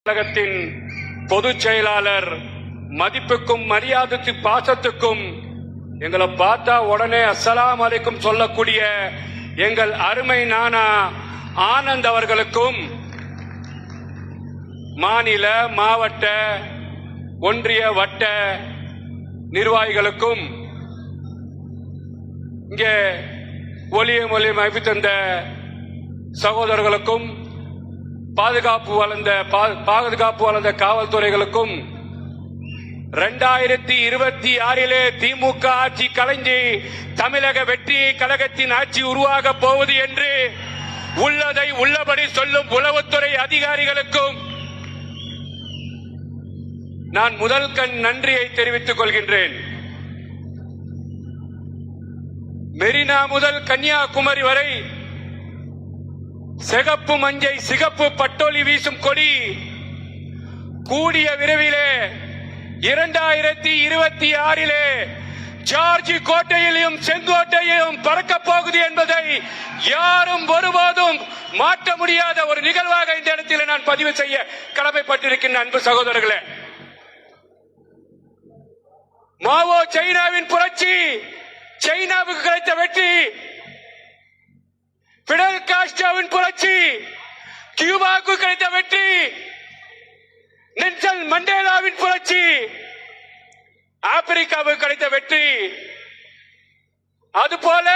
கழகத்தின் பொதுச் செயலாளர் மதிப்புக்கும் மரியாதைக்கும் பாசத்துக்கும் எங்களை பார்த்தா உடனே அஸ்ஸலாமு அலைக்கும் சொல்லக்கூடிய எங்கள் அருமை நானா ஆனந்த் அவர்களுக்கும் மாநில மாவட்ட ஒன்றிய வட்ட நிர்வாகிகளுக்கும் இங்கே ஒளியும் அமைப்பு தந்த சகோதரர்களுக்கும் பாதுகாப்பு வளர்ந்த காவல்துறைகளுக்கும் 2026 திமுக ஆட்சி கலைஞ்சி தமிழக வெற்றி கழகத்தின் ஆட்சி உருவாக போவது என்று உள்ளதை உள்ளபடி சொல்லும் உளவுத்துறை அதிகாரிகளுக்கும் நான் முதல் கண் நன்றியை தெரிவித்துக் கொள்கின்றேன். மெரினா முதல் கன்னியாகுமரி வரை சிகப்பு மஞ்சை சிகப்பு பட்டோலி வீசும் கொடி கூடிய விரைவிலே 2026 ஜார்ஜ் கோட்டையிலும் செங்கோட்டையிலும் பறக்க போகுது என்பதை யாரும் ஒருபோதும் மாற்ற முடியாத ஒரு நிகழ்வாக இந்த இடத்தில் நான் பதிவு செய்ய கடமைப்பட்டிருக்கின்ற அன்பு சகோதரர்களே, மாவோ சைனாவின் புரட்சி சைனாவுக்கு கிடைத்த வெற்றி, பிடல் காஸ்ட்ரோவின் புரட்சி கியூபாவுக்கு கிடைத்த வெற்றி, நெல்சன் மண்டேலாவின் புரட்சி ஆப்பிரிக்காவுக்கு கிடைத்த வெற்றி, அதுபோல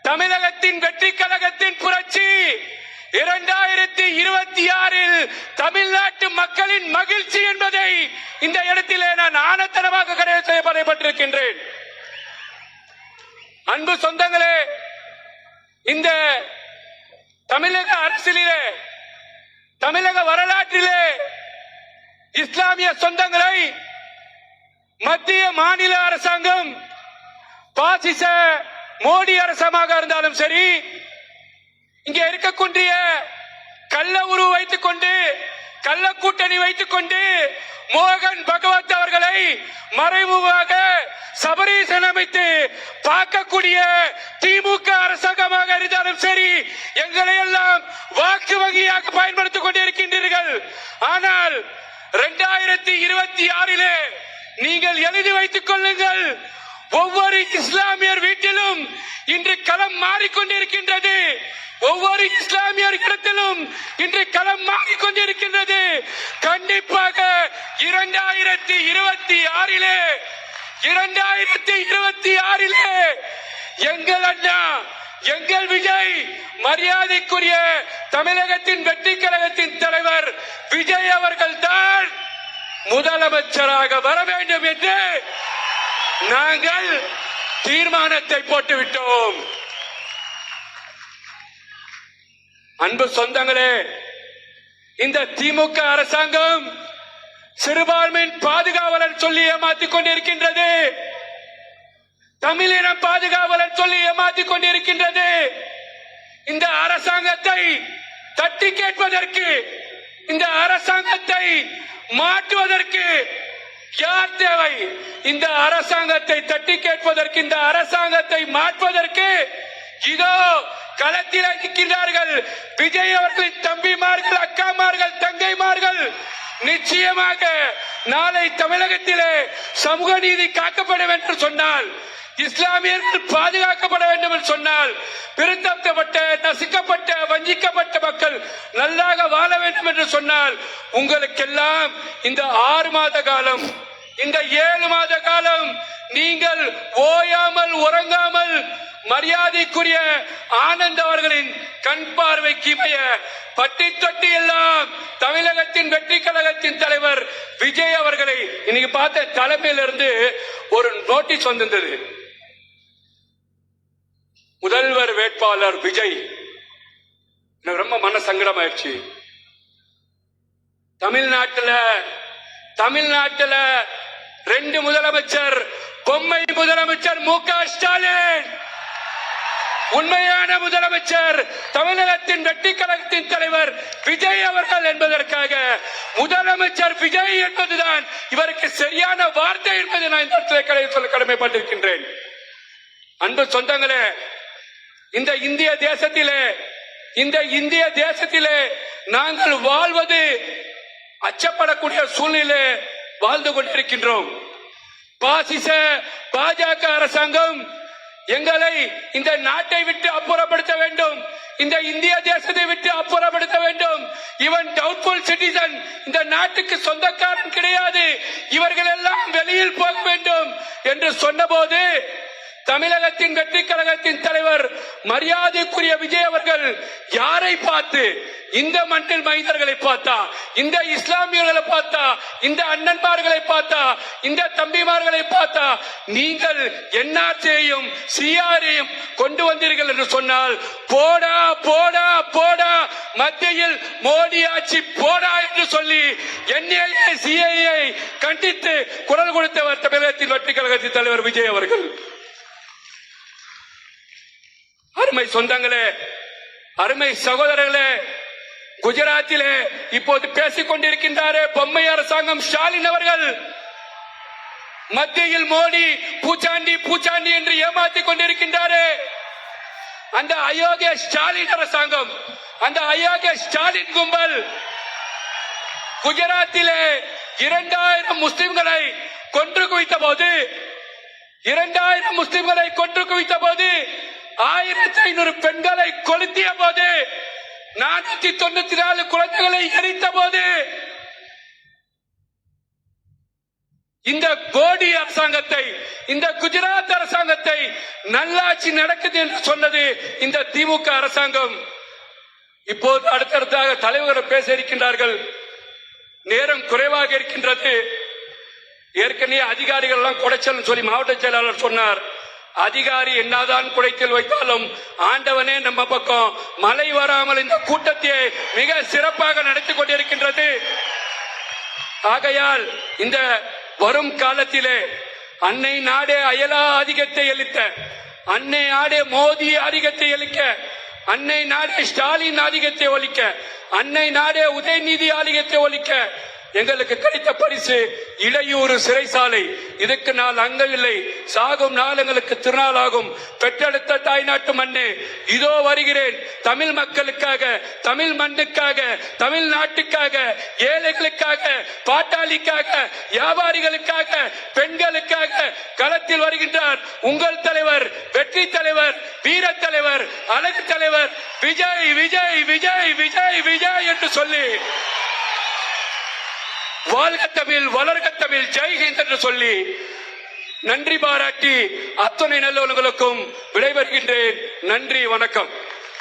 தமிழகத்தின் வெற்றி கழகத்தின் புரட்சி 2026 தமிழ்நாட்டு மக்களின் மகிழ்ச்சி என்பதை இந்த இடத்திலே நான் ஆனந்தமாக செய்யப்பட்டிருக்கின்றேன். அன்பு சொந்தங்களே, இந்த தமிழக அரசியலிலே தமிழக வரலாற்றிலே இஸ்லாமிய சொந்தங்களை மத்திய மாநில அரசாங்கம் பாசிச மோடி அரசாங்கமாக இருந்தாலும் சரி, இங்கே இருக்கக்கூடிய கள்ள உருவ வைத்துக் கொண்டு கள்ள கூட்டணி வைத்துக் கொண்டு மோகன் பகவத் அவர்களை மறைமுகமாக சபரீசன் அமைத்து பார்க்கக்கூடிய திமுக அரசாங்கமாக இருந்தாலும் சரி, எங்களை எல்லாம் வாக்கு வங்கியாக பயன்படுத்திக் கொண்டிருக்கின்றீர்கள். ஆனால் 2026 நீங்கள் எழுதி வைத்துக் கொள்ளுங்கள், ஒவ்வொரு இஸ்லாமியர் வீட்டிலும் இன்று களம் மாறிக்கொண்டிருக்கின்றது, ஒவ்வொரு இஸ்லாமியர் இடத்திலும் இன்று களம் மாறிக்கொண்டிருக்கின்றது. கண்டிப்பாக 2026 எங்கள் அண்ணா எங்கள் விஜய் மரியாதைக்குரிய தமிழகத்தின் வெற்றி கழகத்தின் தலைவர் விஜய் அவர்கள் தான் முதலமைச்சராக வர வேண்டும் என்று நாங்கள் தீர்மானத்தை போட்டுவிட்டோம். அன்பு சொந்தங்களே, இந்த திமுக அரசாங்கம் சிறுபான்மையின் பாதுகாவலர் சொல்லி ஏமாற்றிக் கொண்டிருக்கின்றது, தமிழின பாதுகாவலர் சொல்லி ஏமாற்றிக் கொண்டிருக்கின்றது. இந்த அரசாங்கத்தை தட்டி கேட்பதற்கு, இந்த அரசாங்கத்தை மாற்றுவதற்கு யார் தேவை? இந்த அரசாங்கத்தை தட்டி கேட்பதற்கு, இந்த அரசாங்கத்தை மாற்றுவதற்கு இதோ களத்தில் நிற்கின்றார்கள் விஜய் அவர்களின் தம்பிமார்கள், அக்காமார்கள், தங்கைமார்கள். நிச்சயமாக நாளை தமிழகத்திலே சமூக நீதி காக்கப்படும் என்று சொன்னால், இஸ்லாமியர்கள் பாதுகாக்கப்பட வேண்டும் என்று சொன்னால், பிரித்தப்பட்ட நசுக்கப்பட்ட வஞ்சிக்கப்பட்ட மக்கள் நல்லாக வாழ வேண்டும் என்று சொன்னால், உங்களுக்கெல்லாம் இந்த 6 மாத காலம், இந்த 7 மாத காலம் நீங்கள் ஓயாமல் உறங்காமல் மரியாதைக்குரிய ஆனந்த் அவர்களின் கண் பார்வைக்கு இமைய பட்டி தொட்டி எல்லாம் தமிழகத்தின் வெற்றி கழகத்தின் தலைவர் விஜய் அவர்களை இன்னைக்கு பார்த்த தலைமையிலிருந்து ஒரு நோட்டீஸ் வந்திருந்தது. முதல்வர் வேட்பாளர் விஜய், எனக்கு ரொம்ப மன சங்கடம் ஆயிடுச்சு. தமிழ்நாட்டில் 2 முதலமைச்சர், பொம்மை முதலமைச்சர் மு.க. ஸ்டாலின், உண்மையான முதலமைச்சர் தமிழகத்தின் வெற்றி கழகத்தின் தலைவர் விஜய் அவர்கள் என்பதற்காக முதலமைச்சர் விஜய் என்பதுதான் இவருக்கு சரியான வார்த்தை என்பதை நான் இந்த இடத்துல சொல்ல கடமைப்பட்டிருக்கின்றேன். அன்பு சொந்தங்களே, இந்த இந்திய தேசத்திலே நாங்கள் வாழ்வது அச்சப்படக்கூடிய சூழ்நிலை வாழ்ந்து கொண்டிருக்கின்றோம். பாசிச பாஜக அரசாங்கம் எங்களை இந்த நாட்டை விட்டு அப்புறப்படுத்த வேண்டும், இந்த இந்திய தேசத்தை விட்டு அப்புறப்படுத்த வேண்டும். இவன் டவுட்ஃபுல் சிட்டிசன், இந்த நாட்டுக்கு சொந்தக்காரன் கிடையாது, இவர்கள் எல்லாம் வெளியில் போக வேண்டும் என்று சொன்னபோது தமிழகத்தின் வெற்றி கழகத்தின் தலைவர் மரியாதைக்குரிய விஜய் அவர்கள் யாரை பார்த்து, இந்த மண்ணில் மைந்தர்களை பார்த்தா, இந்த இஸ்லாமியர்களை பார்த்தா, இந்த அண்ணன்மார்களை பார்த்தா, இந்த தம்பிமார்களை பார்த்தா, நீங்கள் என்ஆர்சியையும் சிஆரையும் கொண்டு வந்தீர்கள் என்று சொன்னால் போடா போடா போடா, மத்தியில் மோடி ஆட்சி போடா என்று சொல்லி என்ஐஏ சிஐஏ கண்டித்து குரல் கொடுத்தவர் தமிழகத்தின் வெற்றி கழகத்தின் தலைவர் விஜய் அவர்கள். அருமை சொந்தங்களே, அருமை சகோதரர்களே, குஜராத்திலே இப்போது பேசிக் கொண்டிருக்கின்றாரே பொம்மை அரசாங்கம் ஸ்டாலின் அவர்கள், மத்தியில் மோடி பூச்சாண்டி பூச்சாண்டி என்று ஏமாற்றிக் கொண்டிருக்கின்றாரே, அந்த அயோக்கிய ஸ்டாலின் அரசாங்கம், அந்த அயோக்கிய ஸ்டாலின் கும்பல் குஜராத்திலே 2000 முஸ்லிம்களை கொன்று குவித்த போது, 2000 முஸ்லிம்களை கொன்று குவித்த போது, 1500 பெண்களை கொளுத்திய போது, 494 குழந்தைகளை எரித்த போது, இந்த கோடி அரசாங்கத்தை, இந்த குஜராத் அரசாங்கத்தை நல்லாட்சி நடக்குது என்று சொன்னது இந்த திமுக அரசாங்கம். இப்போது அடுத்தடுத்தாக தலைவர்கள் பேச இருக்கின்றார்கள். நேரம் குறைவாக இருக்கின்றது. ஏற்கனவே அதிகாரிகள் எல்லாம் குடைச்சல் சொல்லி மாவட்ட செயலாளர் சொன்னார். அதிகாரி என்னதான் குடைச்சல் வைத்தாலும் ஆண்டவனே நம்ம பக்கம், மழை வராமல் இந்த கூட்டத்தை மிக சிறப்பாக நடத்தி கொண்டிருக்கின்றது. ஆகையால் இந்த வரும் காலத்திலே அன்னை நாடே அயலா அதிகத்தை அளித்த, அன்னை நாடே மோடி அதிகத்தை அளிக்க, அன்னை நாடே ஸ்டாலின் அதிகத்தை ஒழிக்க, அன்னை நாடே உதயநிதி அதிகத்தை ஒழிக்க எங்களுக்கு கிடைத்த பரிசு இளையூர் சிறைசாலை. இதுக்கு நாள் அங்கவில்லை, சாகும் நாள் எங்களுக்கு திருநாளாகும். பெற்றெடுத்த தாய்நாட்டு மண்ணே, இதோ வருகிறேன். தமிழ் மக்களுக்காக, தமிழ் மண்ணுக்காக, தமிழ் நாட்டுக்காக, ஏழைகளுக்காக, பாட்டாளிக்காக, வியாபாரிகளுக்காக, பெண்களுக்காக களத்தில் வருகின்றார் உங்கள் தலைவர், வெற்றி தலைவர், வீர தலைவர், அழகு தலைவர் விஜய் விஜய் விஜய் விஜய் விஜய் என்று சொல்லி, வாழ்க தமிழ், வளர்க தமிழ், ஜெய்ஹிந்த் என்று சொல்லி நன்றி பாராட்டி அத்தனை நல்லவர்களுக்கும் விடைபெறுகின்றேன். நன்றி, வணக்கம்.